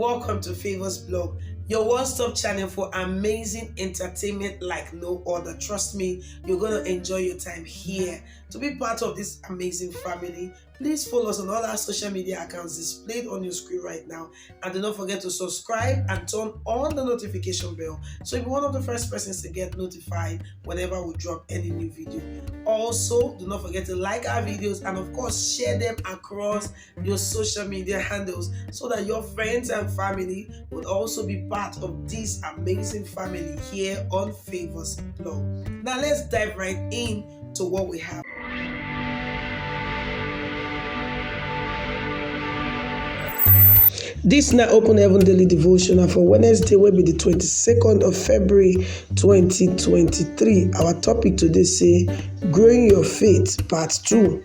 Welcome to Favors Blog, your one-stop channel for amazing entertainment like no other. Trust me, you're going to enjoy your time here. To be part of this amazing family, please follow us on all our social media accounts displayed on your screen right now. And do not forget to subscribe and turn on the notification bell so you'll be one of the first persons to get notified whenever we drop any new video. Also, do not forget to like our videos and of course share them across your social media handles so that your friends and family would also be part of this amazing family here on Favors Blog. Now let's dive right in to what we have. This now Open Heaven Daily Devotional for Wednesday will be the 22nd of February 2023. Our topic today say Growing Your Faith Part 2.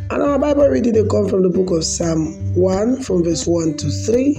And our Bible reading they come from the book of Psalm 1 from verse 1 to 3.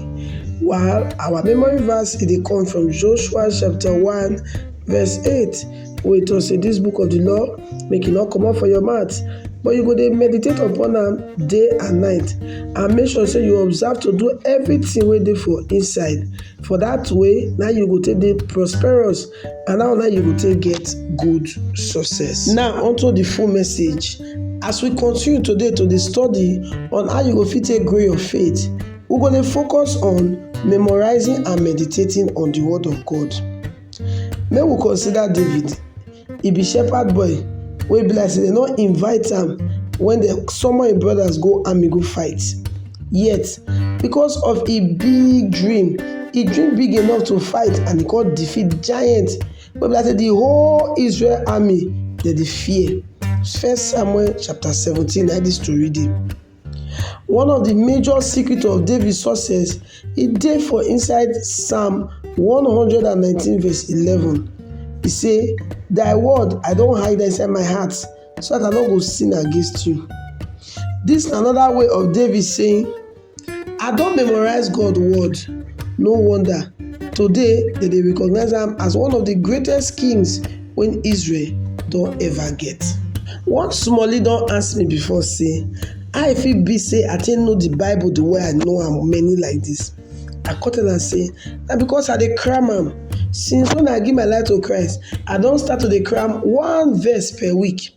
While our memory verse they come from Joshua chapter 1 verse 8. Where it will say this book of the law make it not come out for your mouth, but you go dey meditate upon am day and night, and make sure say you observe to do everything wey dey for inside. For that way, now you go take dey prosperous, and now you go take get good success. Now onto the full message. As we continue today to the study on how you go fit take grow your faith, we go dey focus on memorizing and meditating on the word of God. Make we consider David. He be shepherd boy wey be like say dem no invite am when dem summon im brothers go army go fight. Yet because of a big dream, he dream big enough to fight and he come defeat giant wey be like say the whole Israel army dem dey fear. 1 Samuel chapter 17 na this story dey. One of the major secrets of David's success e dey for inside Psalm 119 verse 11. He say, "Thy word I don hide inside my heart, so that I no go sin against you." This na another way of David saying, "I don memorize God's word." No wonder today dem dey recognize am as one of the greatest kings wey Israel don ever get. One smally don ask me before say, how e fit be say I take know the Bible the way I know am many like this? I come tell am say na because I dey cram am. Since when I give my life to Christ, I don start to dey cram one verse per week.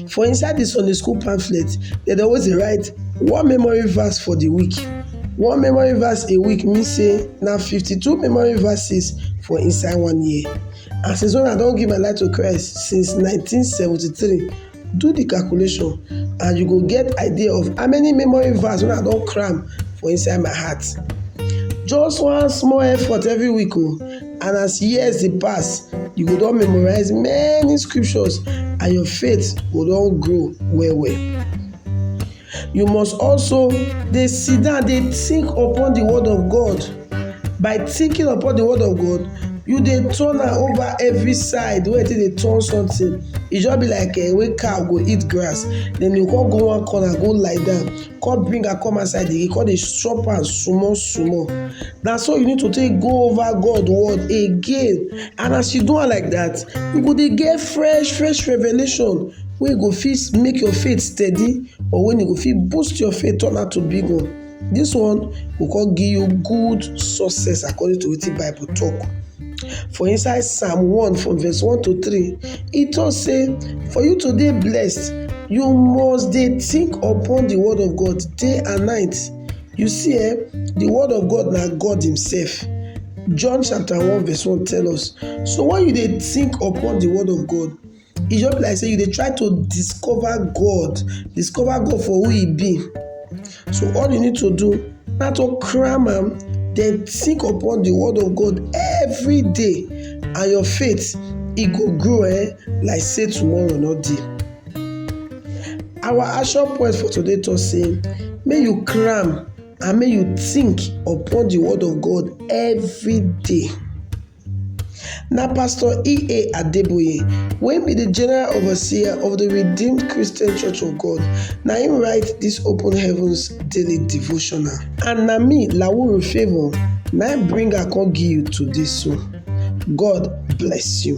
For inside the Sunday school pamphlet, dem dey always dey write one memory verse for the week. One memory verse a week mean say na 52 memory verses for inside 1 year. And since when I don give my life to Christ since 1973, do the calculation and you go get idea of how many memory verse wey I don cram for inside my heart. Just one small effort every week and as years dey pass, you go don memorize many scriptures and your faith go don grow well well. You must also dey sit down dey think upon the word of God. By thinking upon the word of God, you dey turn am over every side wey take dey turn something. E just be like wey cow go eat grass, then you come go one corner go lie down, come bring am come outside again, come dey chop am small small. Na so you need to take go over God word again, and as you do am like that, you go dey get fresh revelation wey go fit make your faith steady, or when you go fit boost your faith turn out to big one. This one go come give you good success according to wetin Bible talk. For inside Psalm 1 from verse 1 to 3, e talk say for you to dey blessed, you must dey think upon the word of God day and night. You see the word of God na God himself. John chapter 1 verse 1 tell us. So when you dey think upon the word of God, e just be like say you dey try to discover God for who he be. So all you need to do na to cram am, then think upon the word of God every day, and your faith e go grow like say tomorrow no dey. Our action point for today talk say make you cram and make you think upon the word of God every day. Na Pastor E.A. Adeboye, wey be the general overseer of the Redeemed Christian Church of God, na him write this Open Heavens Daily Devotional, and na me Lawuru Favour na him bring am come give you today. So God bless you.